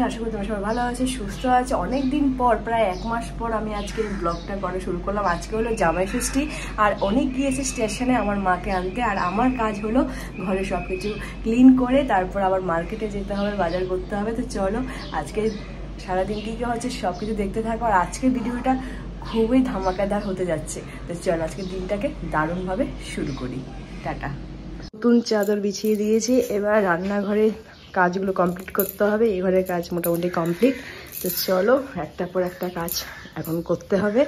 আশা করি তোমরা সবাই ভালো আছে, সুস্থ আছে। অনেক দিন পর, প্রায় 1 মাস পর আমি আজকে ব্লগটা করা শুরু করলাম। আজকে হলো জামাই ষষ্ঠী, আর অনেক গিয়েছে স্টেশনে আমার মাকে আনতে, আর আমার কাজ হলো ঘরে সব কিছু ক্লিন করে তারপর আবার মার্কেটে যেতে হবে, বাজার করতে হবে। তো চলো আজকে সারাদিন কী কী হচ্ছে সব কিছু দেখতে থাকো। আর আজকের ভিডিওটা খুবই ধামাকাদার হতে যাচ্ছে। তো চলো আজকের দিনটাকে দারুণভাবে শুরু করি। টাটা। নতুন চাদর বিছিয়ে দিয়েছি, এবার রান্নাঘরে কাজগুলো কমপ্লিট করতে হবে। এই ঘরের কাজ মোটামুটি কমপ্লিট। তো চলো একটা পর একটা কাজ এখন করতে হবে।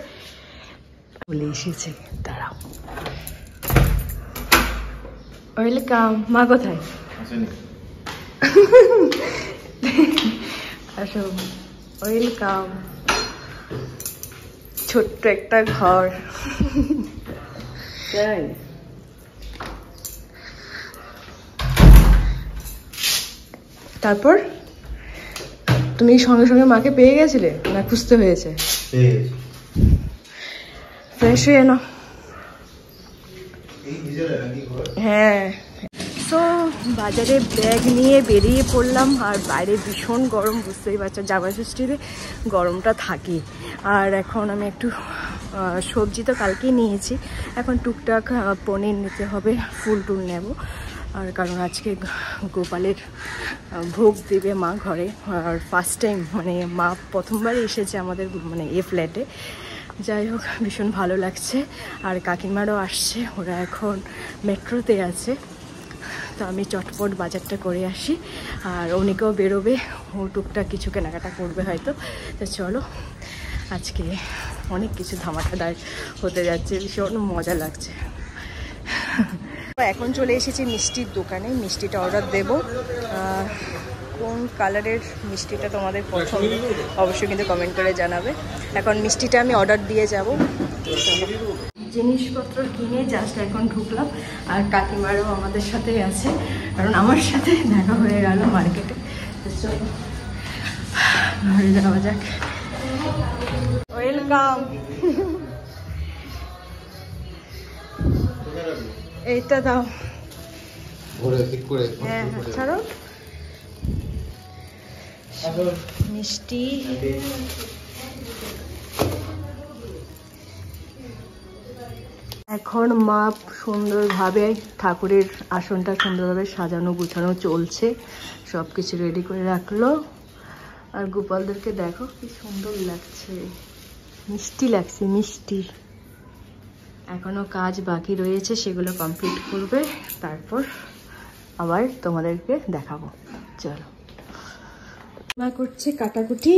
বলে এসেছে, দাঁড়াও। ওয়েলকাম। মা কোথায়? আসো। ওয়েলকাম। ছোট্ট একটা ঘর। তাই তারপর তুমি সঙ্গে সঙ্গে মাকে পেয়ে গেছিলে না খুঁজতে হয়েছে? ফ্রেশ হয়ে নাও। হ্যাঁ। তো বাজারে ব্যাগ নিয়ে বেরিয়ে পড়লাম, আর বাইরে ভীষণ গরম, বুঝতেই পারছো জামাই ষষ্ঠীতে গরমটা থাকে। আর এখন আমি একটু সবজি তো কালকেই নিয়েছি, এখন টুকটাক পনির নিতে হবে, ফুল টুল নেব। আর কারণ আজকে গোপালের ভোগ দেবে মা ঘরে। আর ফার্স্ট টাইম মানে মা প্রথমবারই এসেছে আমাদের মানে ফ্ল্যাটে। যাই হোক ভীষণ ভালো লাগছে। আর কাকিমারও আসছে, ওরা এখন মেট্রোতে আছে। তো আমি চটপট বাজারটা করে আসি, আর অনেকেও বেরোবে, ও টুকটাক কিছু কেনাকাটা করবে হয়তো। তো চলো আজকে অনেক কিছু ধামাকাদার হতে যাচ্ছে, ভীষণ মজা লাগছে। এখন চলে এসেছি মিষ্টির দোকানে, মিষ্টিটা অর্ডার দেব। কোন কালারের মিষ্টিটা তোমাদের পছন্দ অবশ্যই কিন্তু কমেন্ট করে জানাবে। এখন মিষ্টিটা আমি অর্ডার দিয়ে যাব। জিনিসপত্র কিনে জাস্ট এখন ঢুকলাম, আর কাকিমারও আমাদের সাথে আছে, কারণ আমার সাথে দেখা হয়ে গেল মার্কেটে। ঘরে যাওয়া যাক। ওয়েলকাম। এইটা দাও। হ্যাঁ হ্যাঁ ছাড়ো। মিষ্টি এখন মা সুন্দরভাবে ঠাকুরের আসনটা সুন্দরভাবে সাজানো গুছানো চলছে, সব কিছু রেডি করে রাখলো। আর গোপালদেরকে দেখো কি সুন্দর লাগছে, মিষ্টি লাগছে, মিষ্টি। এখনো কাজ বাকি রয়েছে, সেগুলো কমপ্লিট করবে, তারপর আবার তোমাদেরকে দেখাবো। চলো। মা করছে কাটাকুটি,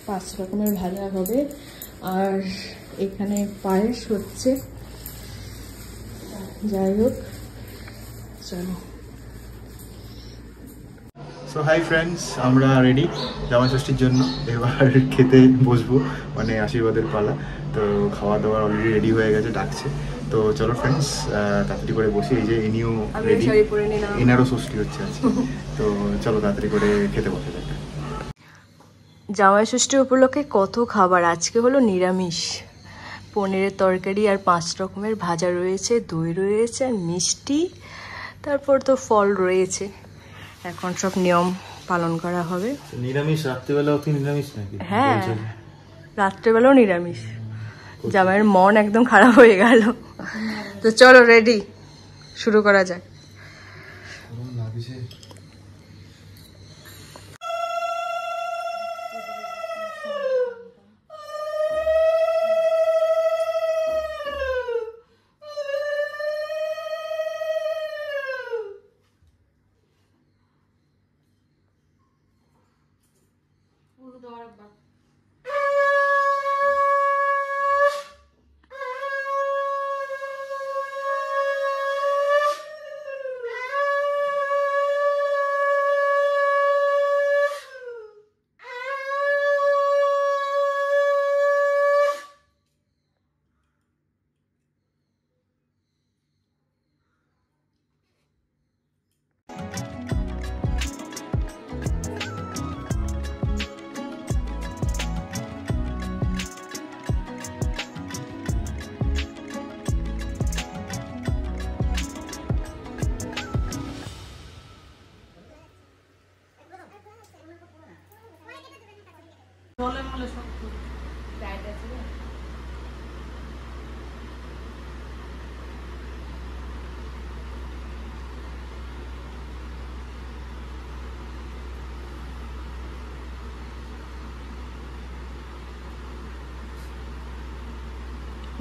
5 রকমের ভাজা হবে, আর এখানে পায়েস হচ্ছে। যাই হোক চলো। সো হাই ফ্রেন্ডস, আমরা রেডি জামাই ষষ্ঠীর জন্য। এবার খেতে বসবো, মানে আশীর্বাদের পালা। তো খাওয়া দাওয়ার অলরেডি রেডি হয়ে গেছে, ডাকছে। তো চলো ফ্রেন্ডস তাড়াতাড়ি করে বসি। এই যে ইনিও রেডি, এনারও ষষ্ঠী হচ্ছে আজকে। তো চলো তাড়াতাড়ি করে খেতে বসে যাক। জামাই ষষ্ঠী উপলক্ষে কত খাবার। আজকে হলো নিরামিষ, পনিরের তরকারি আর 5 রকমের ভাজা রয়েছে, দই রয়েছে আর মিষ্টি, তারপর তো ফল রয়েছে। এখন সব নিয়ম পালন করা হবে। নিরামিষ রাত্রিবেলাও কি নিরামিষ নাকি? হ্যাঁ রাত্রেবেলাও নিরামিষ। জামাইয়ের মন একদম খারাপ হয়ে গেল। তো চলো রেডি, শুরু করা যাক।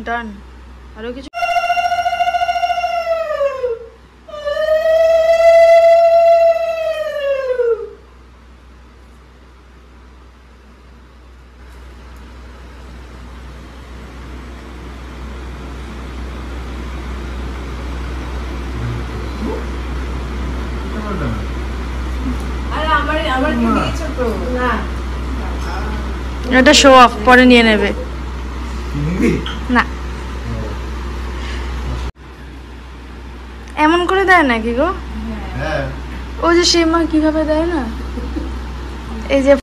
ডান। আরো কিছু এটা শো অফ, পরে নিয়ে নেবে না। এমন করে দেয় নাকি গো? ও যে সীমা কিভাবে দেয় না, এই যে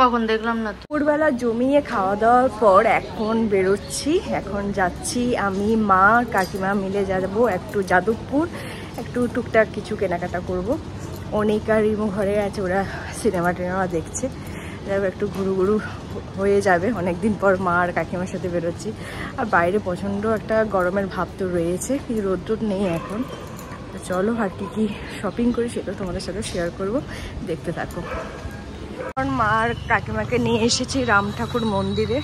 কখন দেখলাম না। দুপুরবেলা জমিয়ে খাওয়া দাওয়ার পর এখন বেরোচ্ছি, এখন যাচ্ছি আমি মা কাকিমা মিলে যাবো একটু যাদবপুর, একটু টুকটাক কিছু কেনাকাটা করব। অনেক আর রিমু ঘরে আছে, ওরা সিনেমা টিনেমা দেখছে, একটু ঘুরু ঘুরু হয়ে যাবে। অনেকদিন পর মা আর কাকিমার সাথে বেরোচ্ছি। আর বাইরে প্রচণ্ড একটা গরমের ভাব তো রয়েছে, কিন্তু রোদ নেই এখন। তো চলো আর কি শপিং করি সেটা তোমাদের সাথে শেয়ার করব, দেখতে থাকো। কারণ মা আর কাকিমাকে নিয়ে এসেছি রাম ঠাকুর মন্দিরে।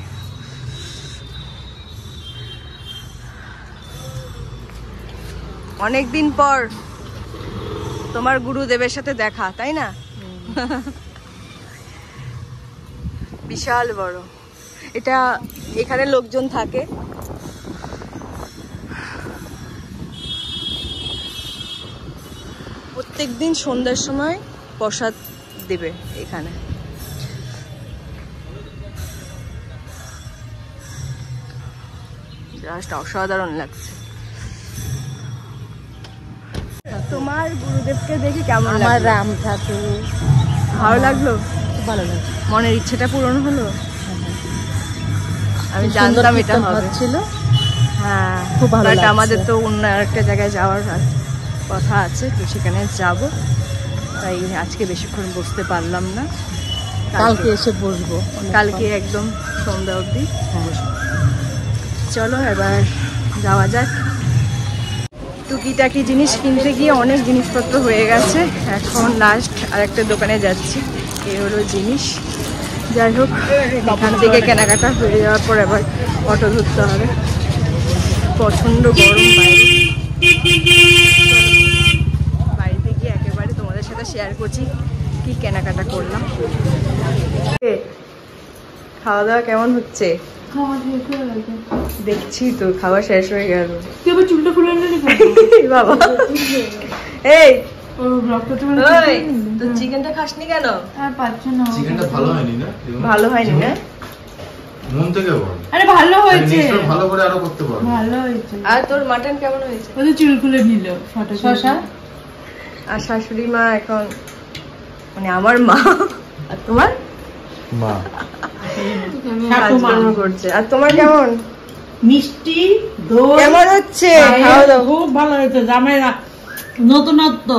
অনেকদিন পর তোমার গুরুদেবের সাথে দেখা, তাই না? বিশাল বড় এটা, এখানে লোকজন থাকে। প্রত্যেকদিন সন্ধ্যার সময় প্রসাদ দেবে এখানে। জাস্ট অসাধারণ লাগছে। তোমার গুরুদেবকে দেখে কেমন লাগলো? আমার রাম ঠাকুর ভালো লাগলো, ভালো লাগলো। মনের ইচ্ছেটা পূরণ হলো। আমি জানতাম এটা হচ্ছিল। হ্যাঁ, খুব ভালো লাগছে। আমাদের তো অন্য আরেকটা জায়গায় যাওয়ার কথা আছে, তো সেখানে যাব, তাই আজকে বেশিক্ষণ বসতে পারলাম না। কালকে এসে বসবো, কালকে একদম সন্ধ্যা অবধি। চলো এবার যাওয়া যাক। টুকিটাকি জিনিস কিনতে গিয়ে অনেক জিনিসপত্র হয়ে গেছে, এখন লাস্ট আরেকটা দোকানে যাচ্ছি। এই হলো জিনিস। যাই হোক, এখান থেকে কেনাকাটা হয়ে যাওয়ার পর এবার অটো ধরতে হবে। প্রচণ্ড গরম বাইরে, বাড়িতে গিয়ে একেবারে তোমাদের সাথে শেয়ার করছি কি কেনাকাটা করলাম। খাওয়া দাওয়া কেমন হচ্ছে? দেখছি তো খাওয়া শেষ হয়ে গেল। চুলটা খুলে বাবা, এই তো চিকেনটা খাসনি কেন? চিকেনটা ভালো হয়নি না? ভালো হয়নি না? মন থেকে বল। আরে ভালো হয়েছে, ভালো করে আরো করতে পারো। ভালো হয়েছে। আর তোর মাটন কেমন হয়েছে? ওই চুল খুলে নিল শশা। আর শাশুড়ি মা এখন, মানে আমার মা আর তোমার মা করছে। আর তোমার কেমন? মিষ্টি দই কেমন হচ্ছে? খুব ভালো হয়েছে। জামাই নতুনত্ব,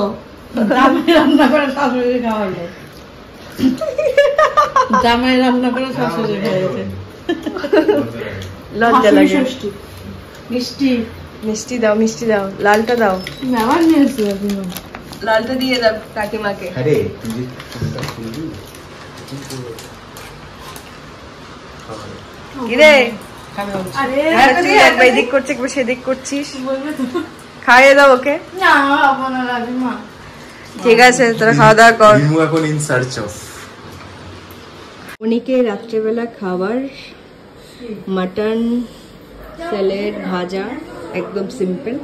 জামাই রান্না করে শাশুড়ি খাওয়ালো। জামাই রান্না করে শাশুড়ি খাওয়াইছে। লজ্জা লাগে। মিষ্টি মিষ্টি দাও, মিষ্টি দাও, লালটা দাও। আবার নিয়েছি, লালটা দিয়ে দাও কাকিমাকে। এদিক করছে সেদিক করছিস, খাইয়ে দাও ওকে। ঠিক আছে, তোরা খাওয়া দাওয়া কর। উনিকে রাত্রেবেলা খাবার মাটন, স্যালাড, ভাজা, একদম সিম্পল।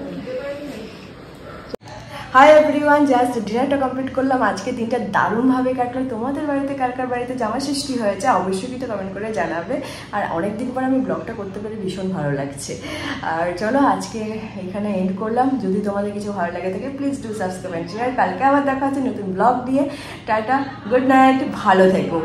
হাই এভরিওয়ান, জাস্ট ডিনারটা কমপ্লিট করলাম। আজকে দিনটা দারুণভাবে কাটলো। তোমাদের বাড়িতে কার কার বাড়িতে জামা ষষ্ঠী হয়েছে অবশ্যই কিন্তু কমেন্ট করে জানাবে। আর অনেকদিন পর আমি ব্লগটা করতে পেরে ভীষণ ভালো লাগছে। আর চলো আজকে এখানে এন্ড করলাম। যদি তোমাদের কিছু ভালো লাগে থাকে প্লিজ ডু সাবস্ক্রাইব। কালকে আবার দেখা হচ্ছে নতুন ব্লগ দিয়ে। টাটা, গুড নাইট, ভালো থেকো।